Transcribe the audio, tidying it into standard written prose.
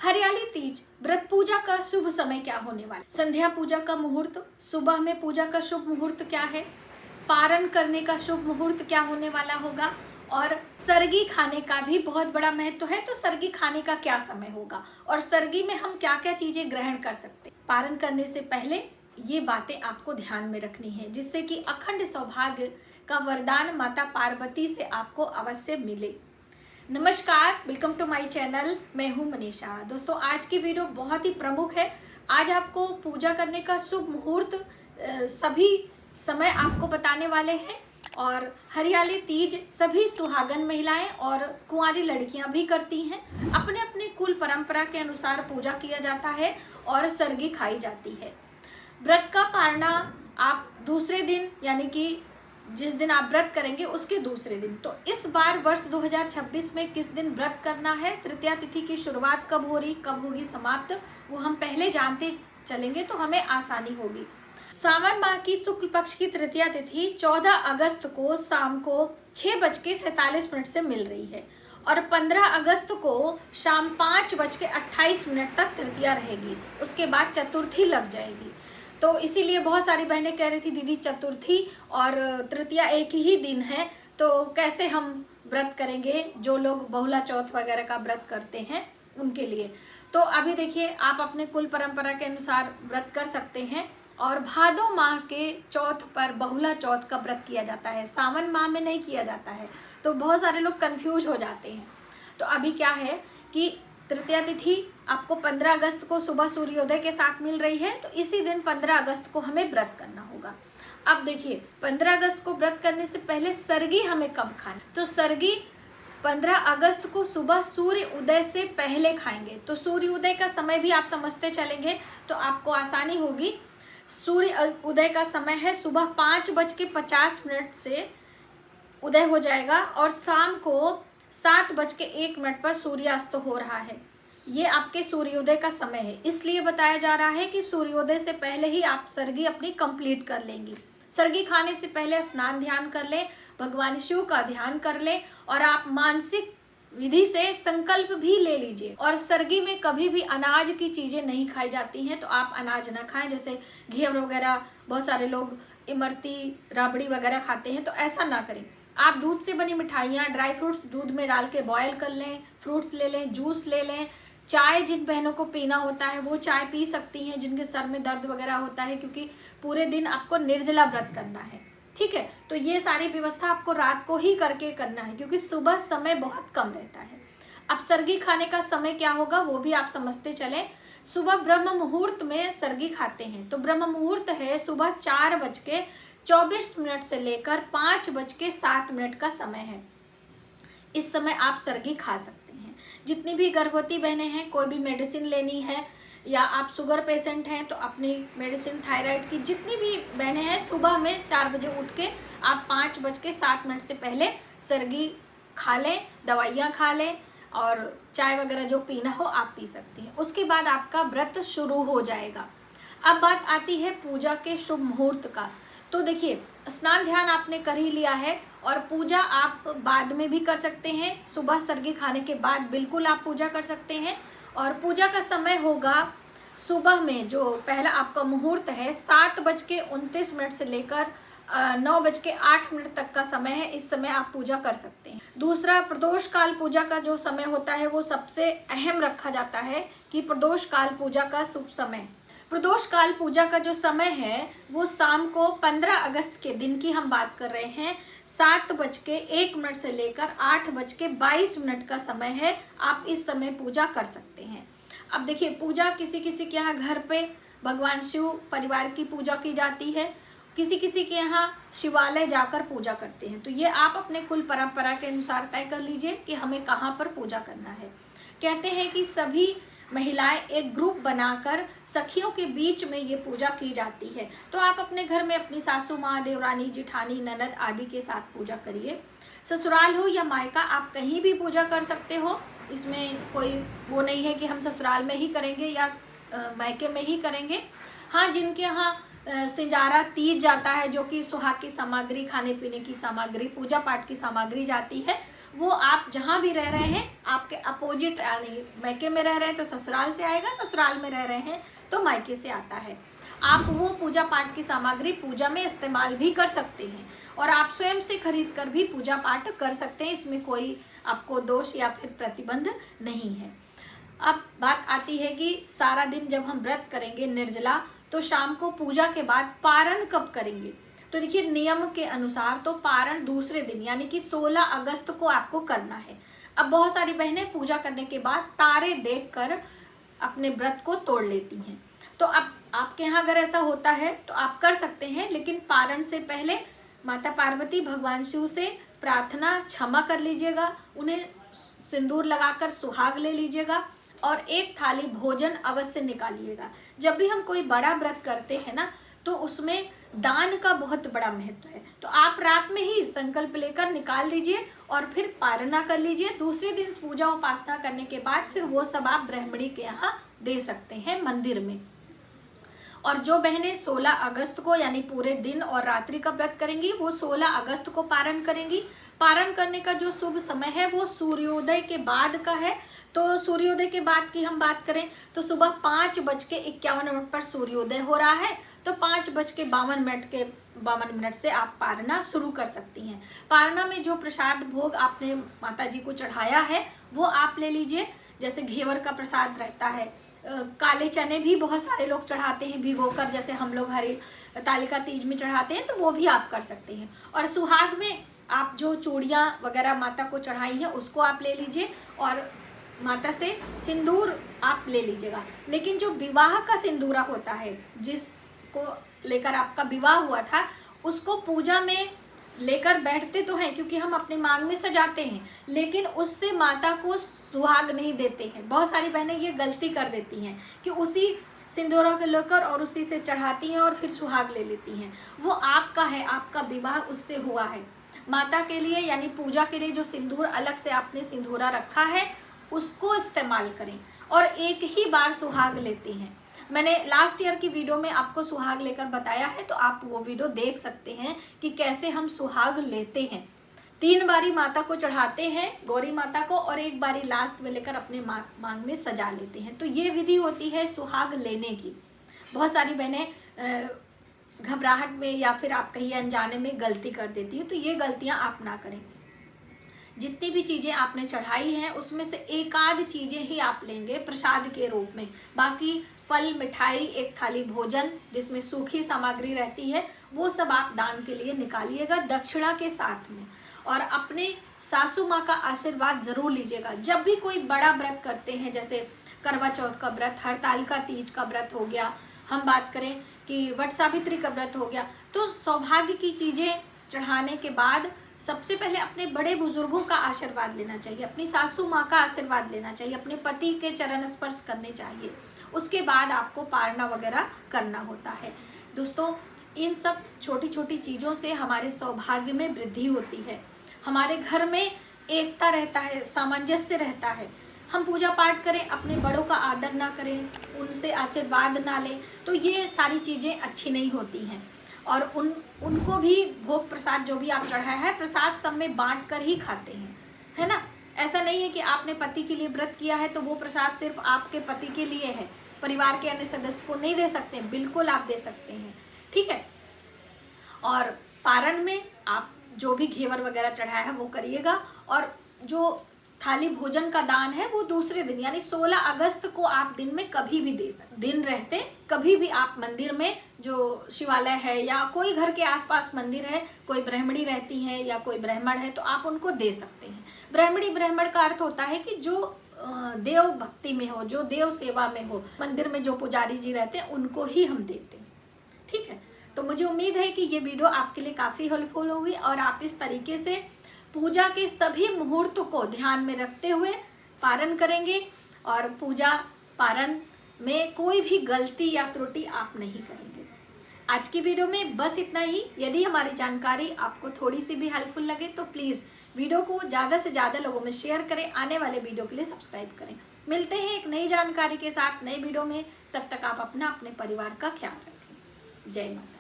हरियाली तीज व्रत पूजा का शुभ समय क्या होने वाला? संध्या पूजा का मुहूर्त, सुबह में पूजा का शुभ मुहूर्त क्या है, पारण करने का शुभ मुहूर्त क्या होने वाला होगा, और सरगी खाने का भी बहुत बड़ा महत्व है। तो सरगी खाने का क्या समय होगा और सरगी में हम क्या क्या चीजें ग्रहण कर सकते हैं। पारण करने से पहले ये बातें आपको ध्यान में रखनी है, जिससे कि अखंड सौभाग्य का वरदान माता पार्वती से आपको अवश्य मिले। नमस्कार, वेलकम टू माय चैनल। मैं हूं मनीषा। दोस्तों, आज की वीडियो बहुत ही प्रमुख है। आज आपको पूजा करने का शुभ मुहूर्त सभी समय आपको बताने वाले हैं। और हरियाली तीज सभी सुहागन महिलाएं और कुंवारी लड़कियां भी करती हैं। अपने अपने कुल परंपरा के अनुसार पूजा किया जाता है और सरगी खाई जाती है। व्रत का पारना आप दूसरे दिन, यानी कि जिस दिन आप व्रत करेंगे उसके दूसरे दिन। तो इस बार वर्ष 2026 में किस दिन व्रत करना है, तृतीया तिथि की शुरुआत कब हो रही, कब होगी समाप्त, वो हम पहले जानते चलेंगे तो हमें आसानी होगी। सावन माह की शुक्ल पक्ष की तृतीया तिथि 14 अगस्त को शाम को 6:47 से मिल रही है और 15 अगस्त को शाम 5:28 तक तृतीया रहेगी। उसके बाद चतुर्थी लग जाएगी। तो इसीलिए बहुत सारी बहनें कह रही थी, दीदी चतुर्थी और तृतीया एक ही दिन है, तो कैसे हम व्रत करेंगे। जो लोग बहुला चौथ वगैरह का व्रत करते हैं उनके लिए तो अभी देखिए, आप अपने कुल परंपरा के अनुसार व्रत कर सकते हैं। और भादो माह के चौथ पर बहुला चौथ का व्रत किया जाता है, सावन माह में नहीं किया जाता है। तो बहुत सारे लोग कंफ्यूज हो जाते हैं। तो अभी क्या है कि तृतीया तिथि आपको 15 अगस्त को सुबह सूर्योदय के साथ मिल रही है, तो इसी दिन 15 अगस्त को हमें व्रत करना होगा। अब देखिए, 15 अगस्त को व्रत करने से पहले सरगी हमें कब खानी, तो सरगी 15 अगस्त को सुबह सूर्य उदय से पहले खाएंगे। तो सूर्य उदय का समय भी आप समझते चलेंगे तो आपको आसानी होगी। सूर्य उदय का समय है सुबह 5:50 से उदय हो जाएगा और शाम को 7:01 पर सूर्यास्त हो रहा है। ये आपके सूर्योदय का समय है। इसलिए बताया जा रहा है कि सूर्योदय से पहले ही आप सरगी अपनी कंप्लीट कर लेंगी। सरगी खाने से पहले स्नान ध्यान कर लें, भगवान शिव का ध्यान कर लें और आप मानसिक विधि से संकल्प भी ले लीजिए। और सरगी में कभी भी अनाज की चीजें नहीं खाई जाती हैं, तो आप अनाज ना खाएं। जैसे घेवर वगैरह, बहुत सारे लोग इमरती, राबड़ी वगैरह खाते हैं, तो ऐसा ना करें। आप दूध से बनी मिठाइयाँ, ड्राई फ्रूट्स दूध में डाल के बॉयल कर लें, फ्रूट्स ले लें, जूस ले लें। चाय जिन बहनों को पीना होता है वो चाय पी सकती हैं, जिनके सर में दर्द वगैरह होता है, क्योंकि पूरे दिन आपको निर्जला व्रत करना है। ठीक है, तो ये सारी व्यवस्था आपको रात को ही करके करना है, क्योंकि सुबह समय बहुत कम रहता है। अब सरगी खाने का समय क्या होगा वो भी आप समझते चलें। सुबह ब्रह्म मुहूर्त में सरगी खाते हैं, तो ब्रह्म मुहूर्त है सुबह 4:24 से लेकर 5:07 का समय है। इस समय आप सरगी खा सकते हैं। जितनी भी गर्भवती बहनें हैं, कोई भी मेडिसिन लेनी है, या आप शुगर पेशेंट हैं तो अपनी मेडिसिन, थायराइड की जितनी भी बहनें हैं, सुबह में 4 बजे उठ के आप 5:07 से पहले सरगी खा लें, दवाइयाँ खा लें और चाय वगैरह जो पीना हो आप पी सकती हैं। उसके बाद आपका व्रत शुरू हो जाएगा। अब बात आती है पूजा के शुभ मुहूर्त का। तो देखिए, स्नान ध्यान आपने कर ही लिया है और पूजा आप बाद में भी कर सकते हैं। सुबह सरगी खाने के बाद बिल्कुल आप पूजा कर सकते हैं। और पूजा का समय होगा सुबह में, जो पहला आपका मुहूर्त है 7:29 से लेकर 9:08 तक का समय है। इस समय आप पूजा कर सकते हैं। दूसरा, प्रदोष काल पूजा का जो समय होता है वो सबसे अहम रखा जाता है कि प्रदोष काल पूजा का शुभ समय। प्रदोष काल पूजा का जो समय है वो शाम को 15 अगस्त के दिन की हम बात कर रहे हैं, 7:01 से लेकर 8:22 का समय है। आप इस समय पूजा कर सकते हैं। अब देखिए, पूजा किसी किसी के यहाँ घर पे भगवान शिव परिवार की पूजा की जाती है, किसी किसी के यहाँ शिवालय जाकर पूजा करते हैं। तो ये आप अपने कुल परंपरा के अनुसार तय कर लीजिए कि हमें कहाँ पर पूजा करना है। कहते हैं कि सभी महिलाएं एक ग्रुप बनाकर सखियों के बीच में ये पूजा की जाती है। तो आप अपने घर में अपनी सासू माँ, देवरानी, जिठानी, ननद आदि के साथ पूजा करिए। ससुराल हो या मायका, आप कहीं भी पूजा कर सकते हो। इसमें कोई वो नहीं है कि हम ससुराल में ही करेंगे या मायके में ही करेंगे। हाँ, जिनके यहाँ सिंजारा तीज जाता है, जो कि सुहाग की सामग्री, खाने पीने की सामग्री, पूजा पाठ की सामग्री जाती है, वो आप जहाँ भी रह रहे हैं आपके अपोजिट, यानी मायके में रह रहे हैं तो ससुराल से आएगा, ससुराल में रह रहे हैं तो मायके से आता है। आप वो पूजा पाठ की सामग्री पूजा में इस्तेमाल भी कर सकते हैं और आप स्वयं से खरीद कर भी पूजा पाठ कर सकते हैं, इसमें कोई आपको दोष या फिर प्रतिबंध नहीं है। अब बात आती है कि सारा दिन जब हम व्रत करेंगे निर्जला, तो शाम को पूजा के बाद पारण कब करेंगे? तो देखिए, नियम के अनुसार तो पारण दूसरे दिन यानी कि 16 अगस्त को आपको करना है। अब बहुत सारी बहनें पूजा करने के बाद तारे देखकर अपने व्रत को तोड़ लेती हैं, तो अब आपके यहाँ अगर ऐसा होता है तो आप कर सकते हैं, लेकिन पारण से पहले माता पार्वती भगवान शिव से प्रार्थना क्षमा कर लीजिएगा, उन्हें सिंदूर लगाकर सुहाग ले लीजिएगा और एक थाली भोजन अवश्य निकालिएगा। जब भी हम कोई बड़ा व्रत करते हैं ना, तो उसमें दान का बहुत बड़ा महत्व है। तो आप रात में ही संकल्प लेकर निकाल दीजिए और फिर पारणा कर लीजिए। दूसरे दिन पूजा उपासना करने के बाद फिर वो सब आप ब्राह्मणी के यहाँ दे सकते हैं मंदिर में। और जो बहनें 16 अगस्त को यानी पूरे दिन और रात्रि का व्रत करेंगी, वो 16 अगस्त को पारण करेंगी। पारण करने का जो शुभ समय है वो सूर्योदय के बाद का है। तो सूर्योदय के बाद की हम बात करें तो सुबह 5:51 पर सूर्योदय हो रहा है, तो 5:52 से आप पारणा शुरू कर सकती हैं। पारणा में जो प्रसाद भोग आपने माता जी को चढ़ाया है वो आप ले लीजिए, जैसे घेवर का प्रसाद रहता है, काले चने भी बहुत सारे लोग चढ़ाते हैं भिगोकर, जैसे हम लोग हरी तालिका तीज में चढ़ाते हैं, तो वो भी आप कर सकते हैं। और सुहाग में आप जो चूड़ियाँ वगैरह माता को चढ़ाई है उसको आप ले लीजिए और माता से सिंदूर आप ले लीजिएगा। लेकिन जो विवाह का सिंदूरा होता है, जिसको लेकर आपका विवाह हुआ था, उसको पूजा में लेकर बैठते तो हैं क्योंकि हम अपने मांग में सजाते हैं, लेकिन उससे माता को सुहाग नहीं देते हैं। बहुत सारी बहनें ये गलती कर देती हैं कि उसी सिंदूरों के लेकर और उसी से चढ़ाती हैं और फिर सुहाग ले लेती हैं। वो आपका है, आपका विवाह उससे हुआ है। माता के लिए यानी पूजा के लिए जो सिंदूर अलग से आपने सिंदूरा रखा है उसको इस्तेमाल करें और एक ही बार सुहाग लेते हैं। मैंने लास्ट ईयर की वीडियो में आपको सुहाग लेकर बताया है, तो आप वो वीडियो देख सकते हैं कि कैसे हम सुहाग लेते हैं। 3 बारी माता को चढ़ाते हैं, गौरी माता को, और 1 बारी लास्ट में लेकर अपने मांग में सजा लेते हैं। तो ये विधि होती है सुहाग लेने की। बहुत सारी बहनें घबराहट में या फिर आप कहीं अनजाने में गलती कर देती हैं, तो ये गलतियां आप ना करें। जितनी भी चीज़ें आपने चढ़ाई हैं उसमें से एक आध चीज़ें ही आप लेंगे प्रसाद के रूप में, बाकी फल, मिठाई, एक थाली भोजन जिसमें सूखी सामग्री रहती है, वो सब आप दान के लिए निकालिएगा दक्षिणा के साथ में। और अपने सासू माँ का आशीर्वाद जरूर लीजिएगा। जब भी कोई बड़ा व्रत करते हैं, जैसे करवा चौथ का व्रत, हरतालिका तीज का व्रत हो गया, हम बात करें कि वट सावित्री का व्रत हो गया, तो सौभाग्य की चीज़ें चढ़ाने के बाद सबसे पहले अपने बड़े बुजुर्गों का आशीर्वाद लेना चाहिए, अपनी सासू माँ का आशीर्वाद लेना चाहिए, अपने पति के चरण स्पर्श करने चाहिए, उसके बाद आपको पारणा वगैरह करना होता है। दोस्तों, इन सब छोटी छोटी चीज़ों से हमारे सौभाग्य में वृद्धि होती है, हमारे घर में एकता रहता है, सामंजस्य रहता है। हम पूजा पाठ करें, अपने बड़ों का आदर ना करें, उनसे आशीर्वाद ना लें, तो ये सारी चीज़ें अच्छी नहीं होती हैं। और उनको भी भोग प्रसाद जो भी आप चढ़ाया है, प्रसाद सब में बांट कर ही खाते हैं, है ना। ऐसा नहीं है कि आपने पति के लिए व्रत किया है तो वो प्रसाद सिर्फ आपके पति के लिए है, परिवार के अन्य सदस्य को नहीं दे सकते। बिल्कुल आप दे सकते हैं, ठीक है। और पारण में आप जो भी घेवर वगैरह चढ़ाया है वो करिएगा, और जो थाली भोजन का दान है वो दूसरे दिन यानी 16 अगस्त को आप दिन में कभी भी दे सकते। दिन रहते कभी भी आप मंदिर में, जो शिवालय है या कोई घर के आसपास मंदिर है, कोई ब्राह्मणी रहती है या कोई ब्राह्मण है, तो आप उनको दे सकते हैं। ब्राह्मण का अर्थ होता है कि जो देव भक्ति में हो, जो देव सेवा में हो, मंदिर में जो पुजारी जी रहते हैं उनको ही हम देते हैं, ठीक है। तो मुझे उम्मीद है कि ये वीडियो आपके लिए काफ़ी हेल्पफुल होगी और आप इस तरीके से पूजा के सभी मुहूर्तों को ध्यान में रखते हुए पारण करेंगे और पूजा पारण में कोई भी गलती या त्रुटि आप नहीं करेंगे। आज की वीडियो में बस इतना ही। यदि हमारी जानकारी आपको थोड़ी सी भी हेल्पफुल लगे तो प्लीज़ वीडियो को ज़्यादा से ज़्यादा लोगों में शेयर करें, आने वाले वीडियो के लिए सब्सक्राइब करें। मिलते हैं एक नई जानकारी के साथ नए वीडियो में, तब तक आप अपने परिवार का ख्याल रखें। जय माता।